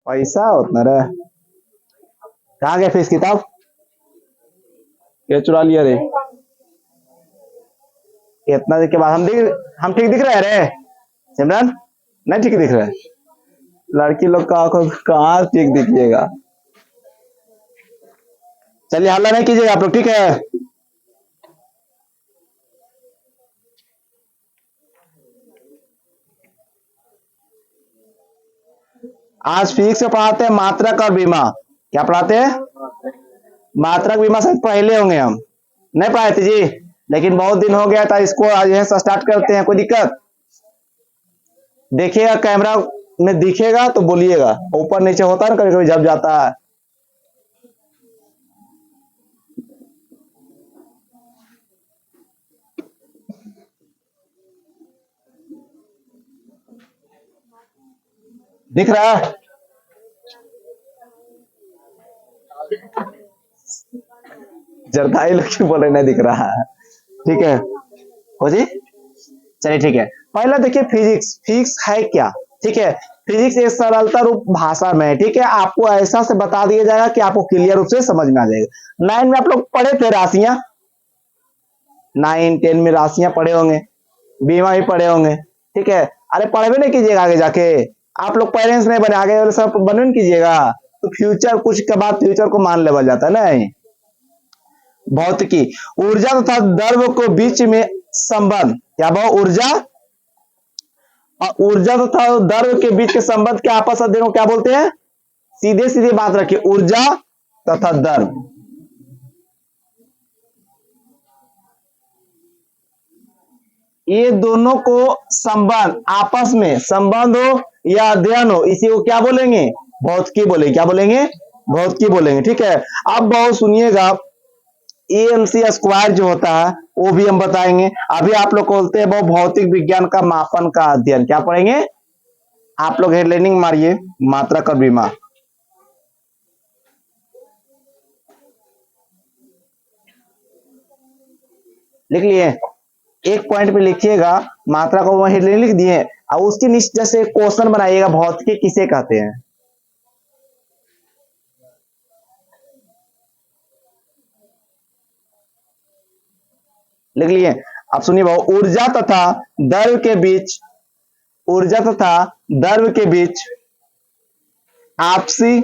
पैसा उतना रहे। कहाँ गए फीस किताब? ये चुरा लिया रे। इतना देर के बाद हम ठीक दिख रहे हैं रे सिमरन? नहीं ठीक दिख रहा है। लड़की लोग का आंखों कहाँ ठीक दिखिएगा। चलिए हल्ला नहीं कीजिएगा आप लोग, ठीक है? आज फिजिक्स में पढ़ाते हैं मात्रक और बीमा। क्या पढ़ाते हैं? मात्रक बीमा से पहले होंगे हम, नहीं पढ़ाए थे जी, लेकिन बहुत दिन हो गया था, इसको आज यहीं से स्टार्ट करते हैं। कोई दिक्कत? देखिएगा कैमरा में दिखेगा तो बोलिएगा, ऊपर नीचे होता है ना कभी कभी झप जाता है। दिख रहा है? जरदाई लोग क्यों बोल रहे नहीं दिख रहा है? ठीक है हो जी, चलिए ठीक है। पहला देखिए फिजिक्स। फिजिक्स है क्या? ठीक है, फिजिक्स एक सरलता रूप भाषा में है, ठीक है। आपको ऐसा से बता दिया जाएगा कि आपको क्लियर रूप से समझ में आ जाएगा। 9 में आप लोग पढ़े थे राशियां, 9 10 में राशियां पढ़े होंगे, बीमा भी पढ़े होंगे, ठीक है। अरे पढ़वे नहीं कीजिएगा आगे जाके, आप लोग पेरेंट्स नहीं बने, आगे वाले सब बनवे नहीं कीजिएगा तो फ्यूचर कुछ के बाद फ्यूचर को मान लेवल जाता है नहीं। भौतिकी, ऊर्जा तथा द्रव्य को बीच में संबंध, क्या भाव? ऊर्जा और ऊर्जा तथा द्रव्य के बीच के संबंध के आपस अध्ययन को क्या बोलते हैं? सीधे सीधे बात रखिए, ऊर्जा तथा द्रव्य, ये दोनों को संबंध, आपस में संबंध हो या अध्ययन हो, इसी को क्या बोलेंगे? भौतिकी बोलेंगे। क्या बोलेंगे? भौतिकी बोलेंगे, ठीक है। अब बहुत सुनिएगा, एएमसी स्क्वायर जो होता है वो भी हम बताएंगे। अभी आप लोग बोलते हैं वो भौतिक विज्ञान का मापन का अध्ययन, क्या पढ़ेंगे? आप लोग हेडलाइनिंग मारिए, मात्रक और बीमा। लिख लिए? एक पॉइंट पे लिखिएगा, मात्रा को वही लिख दिए और उसके नीचे जैसे क्वेश्चन बनाइएगा, भौतिकी किसे कहते हैं? लिख लिए? अब सुनिए भाव, ऊर्जा तथा द्रव्य के बीच, ऊर्जा तथा द्रव्य के बीच आपसी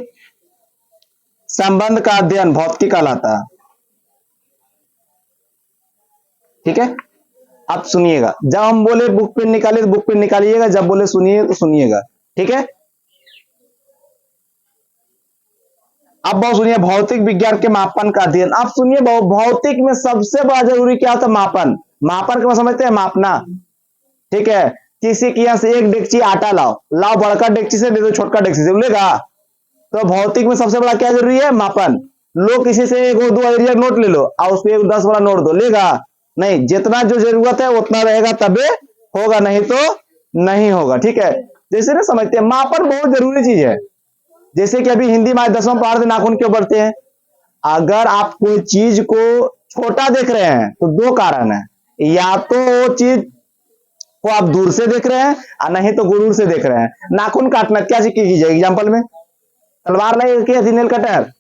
संबंध का अध्ययन भौतिकी कहलाता है, ठीक है। अब सुनिएगा, जब हम बोले बुक पेन निकालिए तो बुक पेन निकालिएगा, जब बोले सुनिए तो सुनिएगा, ठीक है। अब बहुत सुनिए, भौतिक विज्ञान के मापन का अध्ययन। अब सुनिए, भौतिक में सबसे बड़ा जरूरी क्या होता है? मापन। मापन को समझते हैं, मापना, ठीक है। किसी के यहाँ से एक डेगची आटा लाओ, लाओ बड़का डेगची से दे दो छोटका डेगची से, बोलेगा? तो भौतिक में सबसे बड़ा क्या जरूरी है? मापन। लो किसी से एक दो एरिया नोट ले लो और उस पर 10 वाला नोट दो, लेगा? नहीं, जितना जो जरूरत है उतना रहेगा तबे होगा, नहीं तो नहीं होगा, ठीक है। जैसे ना समझते हैं, मापन बहुत जरूरी चीज है। जैसे कि अभी हिंदी में 10वां पढ़ थे, नाखून क्यों बढ़ते हैं? अगर आप कोई चीज को छोटा देख रहे हैं तो दो कारण है, या तो वो चीज को आप दूर से देख रहे हैं और नहीं तो गुरूर से देख रहे हैं। नाखून काटना क्या चीज की जाएगी? एग्जाम्पल में तलवार लगेगी या नेल कटर?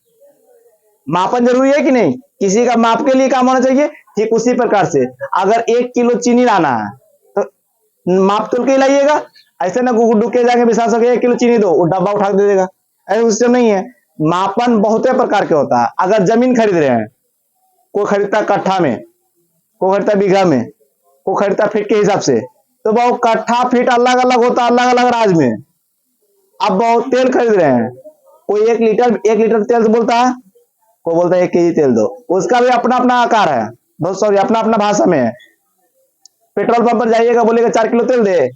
मापन जरूरी है कि नहीं? किसी का माप के लिए काम होना चाहिए, ठीक उसी प्रकार से अगर 1 किलो चीनी लाना है तो माप तोल के लाइएगा। ऐसे ना गुड्डू के जाके विश्वास सके 1 किलो चीनी दो, वो डब्बा उठा दे देगा, ऐसा सिस्टम नहीं है। मापन बहुत प्रकार के होता है। अगर जमीन खरीद रहे हैं, कोई खरीदता कट्ठा में, कोई खरीदता बीघा में, कोई खरीदता फीट के हिसाब से, तो वो कट्ठा फीट अलग अलग होता है, अलग अलग राज्य में। अब बहुत तेल खरीद रहे हैं, कोई 1 लीटर तेल बोलता है, कोई बोलता है 1 केजी तेल दो, उसका भी अपना अपना आकार है, बहुत सॉरी अपना अपना भाषा में है। पेट्रोल पंप पर जाइएगा, बोलेगा 4 किलो तेल दे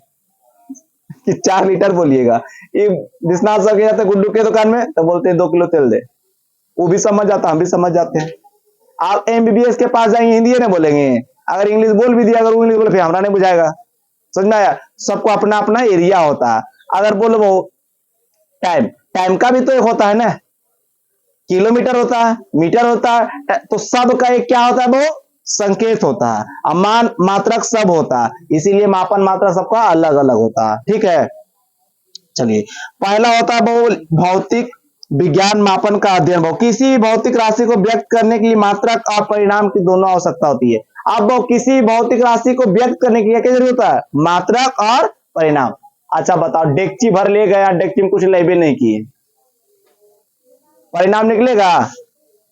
कि 4 लीटर बोलिएगा। ये विश्वनाथ सर के जाते गुड्डू के दुकान में तो बोलते हैं 2 किलो तेल दे, वो भी समझ जाता, हम भी समझ जाते हैं। आप एमबीबीएस के पास जाएंगे, हिंदी नहीं बोलेंगे, अगर इंग्लिश बोल भी दिया, अगर वो इंग्लिश बोले फिर हमारा नहीं बुझाएगा, समझ में आया? सबको अपना अपना एरिया होता है। अगर बोलो वो टाइम, टाइम का भी तो एक होता है ना, किलोमीटर होता है, मीटर होता है, तो सब का एक क्या होता है? वो संकेत होता है। अमान मात्रक सब होता है, इसीलिए मापन मात्रा सबका अलग अलग होता है, ठीक है। चलिए, पहला होता है वो भौतिक विज्ञान मापन का अध्ययन। वो किसी भी भौतिक राशि को व्यक्त करने के लिए मात्रक और परिणाम की दोनों आवश्यकता होती है। अब वो किसी भौतिक राशि को व्यक्त करने के लिए क्या जरूरत है? मात्रक और परिणाम। अच्छा बताओ, डेगची भर ले गया, डेगची में कुछ लेबे नहीं किए, परिणाम निकलेगा?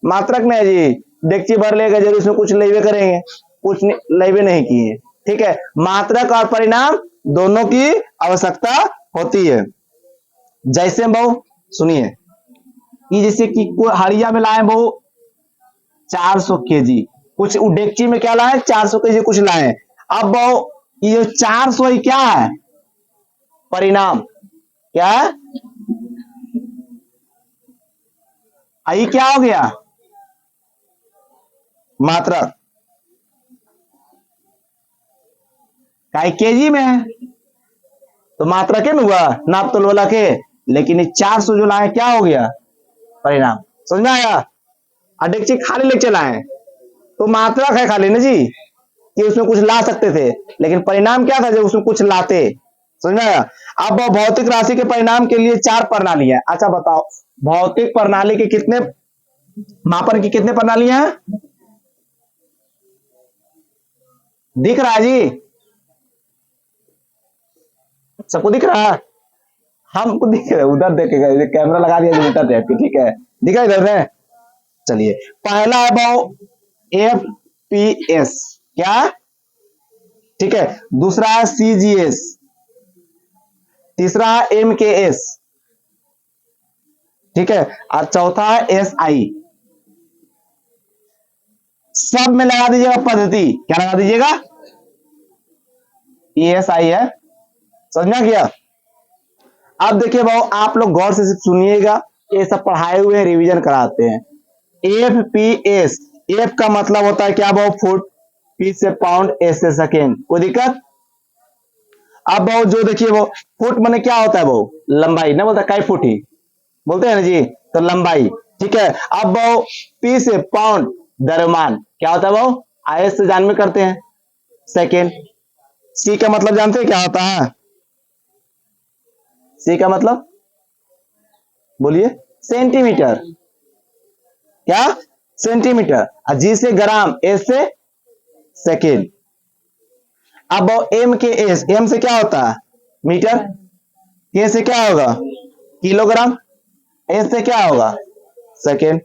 मात्रक नहीं जी, डेगची भर ले गए जरूर इसमें कुछ लेबे करेंगे, कुछ लेबे नहीं किए। ठीक है, मात्रक और परिणाम दोनों की आवश्यकता होती है। जैसे बहु सुनिए, ये जैसे कि हड़िया में लाए बहु 400 केजी, कुछ डेगची में क्या लाए? 400 केजी कुछ लाए। अब बहु ये 400 ही क्या है? परिणाम। क्या है? आई क्या हो गया? मात्रक। काई केजी में है तो मात्रक में हुआ, नाप तोल वाला के। लेकिन ये 400 जो लाए क्या हो गया? परिणाम। समझ में आया? डेगची खाली लेके चलाए तो मात्रक है खाली ना जी, कि उसमें कुछ ला सकते थे, लेकिन परिणाम क्या था? जब उसमें कुछ लाते। समझ में आया? अब भौतिक राशि के परिणाम के लिए 4 प्रणाली है। अच्छा बताओ, भौतिक प्रणाली के कितने मापन की कितने प्रणालियां हैं? दिख रहा है जी? सबको दिख रहा है? हमको दिख रहा है, उधर देखेगा, कैमरा लगा दिया उधर देख के। ठीक है, दिख रहा है इधर से? चलिए, पहला है भाव FPS। क्या? ठीक है, दूसरा है CGS, तीसरा है MKS, ठीक है, और चौथा है SI। सब में लगा दीजिएगा पद्धति। क्या लगा दीजिएगा? ESI है। समझ में गया? अब देखिए भाव, आप लोग गौर से सुनिएगा, ये सब पढ़ाए हुए हैं, रिवीजन कराते हैं। FPS, F का मतलब होता है क्या भाव? फुट, P से पाउंड, S से सेकेंड। कोई दिक्कत? अब भाव जो देखिए वो फुट माने क्या होता है? वो लंबाई ना, बोलता कई फुट ही बोलते हैं ना जी, तो लंबाई। ठीक है, अब भाव P से पाउंड, द्रव्यमान। क्या होता है भाव? IS से जान में करते हैं, सेकेंड। C का मतलब जानते हैं क्या होता है? C का मतलब बोलिए? सेंटीमीटर। क्या? सेंटीमीटर। और G से ग्राम, S से सेकेंड। अब MKS, M से क्या होता है? मीटर। K से क्या होगा? किलोग्राम। S से क्या होगा? सेकेंड।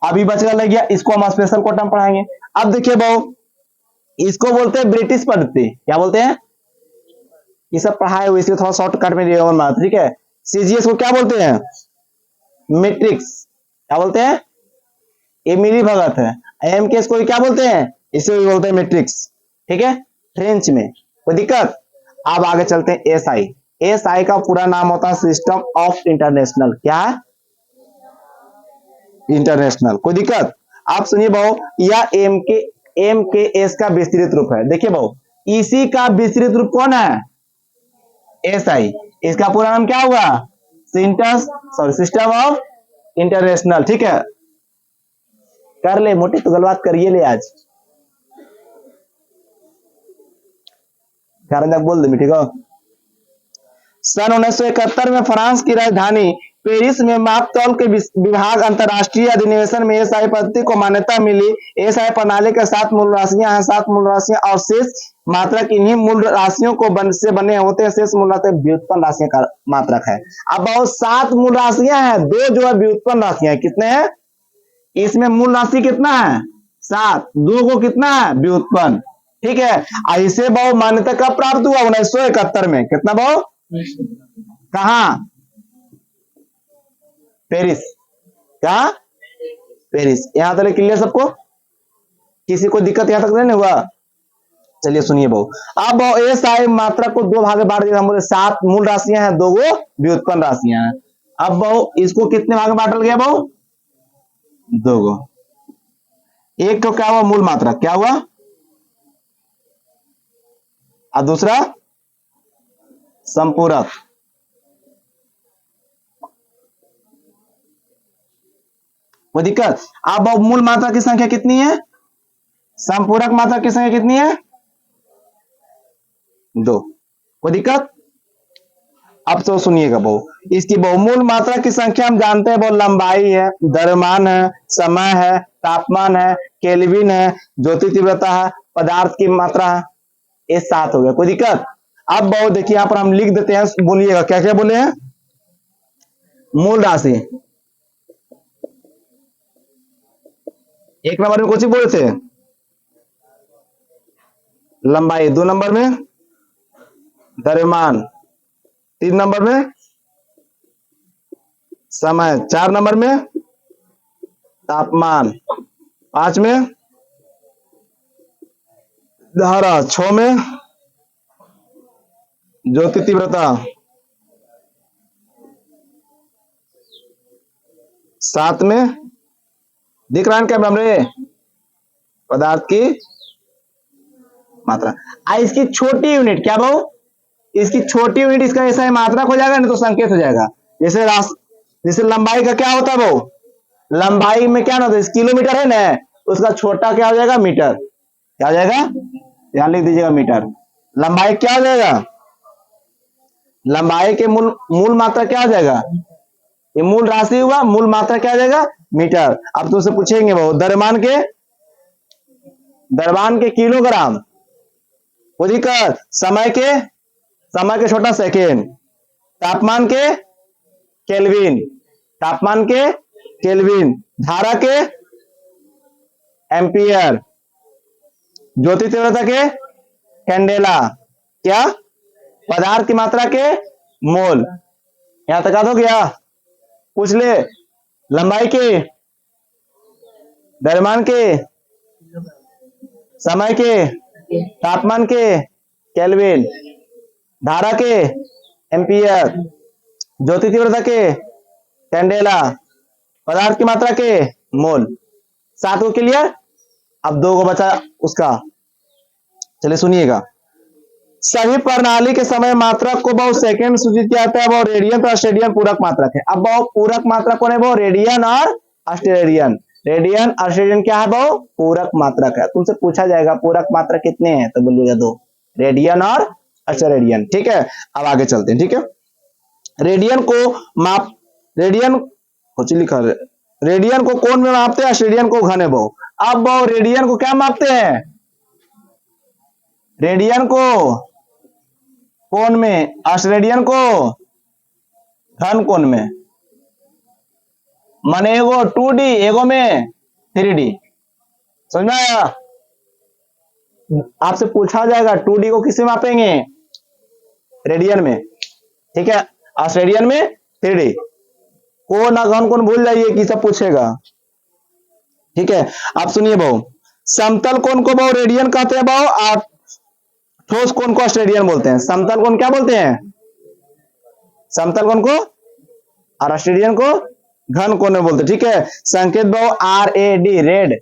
अभी बचकर लग गया, इसको हम स्पेशल कोड में पढ़ाएंगे। अब देखिए बहु, इसको बोलते हैं ब्रिटिश पद्धति। क्या बोलते हैं? ये सब पढ़ाए हुए, इसलिए थोड़ा शॉर्टकट में दिया हुआ। ठीक है, CGS को क्या बोलते हैं? मैट्रिक्स। क्या बोलते हैं? ये मिली भगत है। MKS को क्या बोलते हैं? इसे भी बोलते हैं मैट्रिक्स। ठीक है, फ्रेंच में। कोई दिक्कत? अब आगे चलते हैं SI। SI का पूरा नाम होता है सिस्टम ऑफ इंटरनेशनल। क्या है? इंटरनेशनल। कोई दिक्कत? आप सुनिए भाऊ, यह MKS का विस्तृत रूप है। देखिए भाऊ, इसी का विस्तृत रूप कौन है? SI। इसका पूरा नाम क्या हुआ? System of international. ठीक है, कर ले मोटी तो गलबात करिए ले आज, कारण बोल दे। ठीक है, सन 1971 में फ्रांस की राजधानी पेरिस में माप तौल के विभाग अंतरराष्ट्रीय अधिनिवेशन में SI पद्धति को मान्यता मिली। SI प्रणाली के 7 मूल राशियां हैं, 7 मूल राशियां और शेष मात्रक इन्हीं मूल राशियों को से बने होते हैं। शेष मूल राशि व्युत्पन्न राशियों का मात्रक है। अब बहुत 7 मूल राशियां हैं, 2 जो है व्युत्पन्न राशियां। कितने हैं? इसमें मूल राशि कितना है? 7, 2 को कितना है? व्युत्पन्न। ठीक है, ऐसे बहु मान्यता कब प्राप्त हुआ? 1971 में। कितना बहु? कहा? पेरिस। क्या? पेरिस। यहां तक क्लियर सबको? किसी को दिक्कत यहां तक नहीं हुआ? चलिए सुनिए बहु, अब SI मात्रा को 2 भाग में बांट दिया। हम बोले 7 मूल राशियां हैं, 2 व्युत्पन्न राशियां हैं। अब बहु इसको कितने भाग में बांटल गया बहु? 2 गो। एक तो क्या हुआ? मूल मात्रा। क्या हुआ? और दूसरा संपूरक। कोई दिक्कत? अब मूल मात्रा की संख्या कितनी है? संपूरक मात्रा की संख्या कितनी है? 2। कोई दिक्कत? अब तो सुनिएगा बहु इसकी बहुमूल मात्रा की संख्या हम जानते हैं बहु लंबाई है, द्रव्यमान है, समय है, तापमान है, केल्विन है, ज्योति तीव्रता है, पदार्थ की मात्रा है। ये 7 हो गया, कोई दिक्कत। अब बहु देखिए यहां पर हम लिख देते हैं, बोलिएगा क्या क्या बोले हैं। मूल राशि 1 नंबर में कुछ बोले थे, लंबाई 2 नंबर में, द्रव्यमान 3 नंबर में, समय 4 नंबर में, तापमान 5 में, धारा 6 में, ज्योति तीव्रता 7 में। दिख रहा है क्या हमरे पदार्थ की मात्रा। इसकी छोटी यूनिट क्या बहु, इसकी छोटी यूनिट इसका ऐसा है मात्रक हो जाएगा नहीं तो संकेत हो जाएगा। जैसे लंबाई का क्या होता है बहु, लंबाई में क्या ना होता है, किलोमीटर है ना, उसका छोटा क्या हो जाएगा मीटर, क्या हो जाएगा, यहां लिख दीजिएगा मीटर। लंबाई क्या हो जाएगा, लंबाई के मूल मात्रा क्या हो जाएगा, ये मूल राशि हुआ, मूल मात्रा क्या हो जाएगा मीटर। अब तुमसे पूछेंगे वो द्रव्यमान के किलोग्राम, दिक्कत, समय के छोटा सेकेंड, तापमान के केल्विन, धारा के एम्पियर, ज्योति तीव्रता के कैंडेला, क्या पदार्थ की मात्रा के मोल। यहां तक याद हो गया। पूछ ले लंबाई के, द्रव्यमान के, समय के, तापमान के केल्विन, धारा के एम्पियर, ज्योति तीव्रता के कैंडेला, पदार्थ की मात्रा के मोल। 7 को क्लियर। अब 2 को बचा उसका, चलिए सुनिएगा। सभी प्रणाली के समय मात्रक को बहुत सेकंड सूचित किया जाता है, वो रेडियन तो ऑस्ट्रेलियन पूरक मात्रक है। अब वो पूरक मात्रक कौन है, वो रेडियन और ऑस्ट्रेलियन। रेडियन ऑस्ट्रेलियन क्या है, वो पूरक मात्रक है। तुमसे पूछा जाएगा पूरक मात्रक कितने हैं, तो बोलिएगा 2, रेडियन और ऑस्ट्रेलियन। ठीक है, अब आगे चलते हैं। ठीक है, रेडियन को कौन में मापते हैं, ऑस्ट्रेलियन को घन है वो। अब वो रेडियन को क्या मापते हैं, रेडियन को कोण में, ऑस्ट्रेलियन को घन कोण में। माने एगो 2D एगो में 3D, समझ में आया। आपसे पूछा जाएगा 2D को किससे मापेंगे, रेडियन में। ठीक है, ऑस्ट्रेलियन में 3D, कोण घन कोण भूल जाइए कि सब पूछेगा। ठीक है, आप सुनिए बहु, समतल कोण को बहु रेडियन कहते हैं बहु, और ठोस कोण को ऑस्ट्रेलियन बोलते हैं। समतल कोण क्या बोलते हैं, समतल कोण को, और ऑस्ट्रेलियन को घन कोण में बोलते हैं। ठीक है, संकेत बहु RAD रेड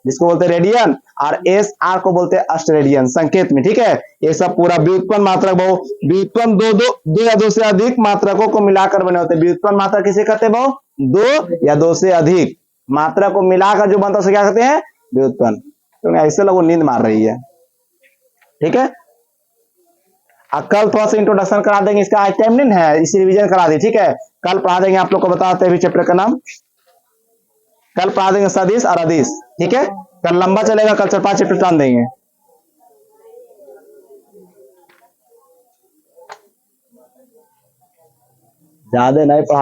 जिसको बोलते हैं रेडियन, और SR को बोलते हैं ऑस्ट्रेलियन संकेत में। ठीक है, ये सब पूरा व्युत्पन्न मात्रक बहु, व्युत्पन्न दो या 2 से अधिक मात्रकों को मिलाकर बने होते हैं। व्युत्पन्न मात्रक किसे कहते हैं बहु, 2 या 2 से अधिक मात्रक को मिलाकर जो बनता है उसे क्या कहते हैं, व्युत्पन्न। तो ऐसे लोगों नींद मार रही है। ठीक है, कल थोड़ा सा इंट्रोडक्शन करा देंगे, इसका आज टाइम नहीं है, इसी रिवीजन करा दी। ठीक है, कल पढ़ा देंगे, आप लोग को बताते हैं चैप्टर का नाम, कल पढ़ा देंगे सदिश और अदिश। ठीक है, कल लंबा चलेगा, कल 4-5 चैप्टर टान देंगे। ज्यादा नहीं पढ़ा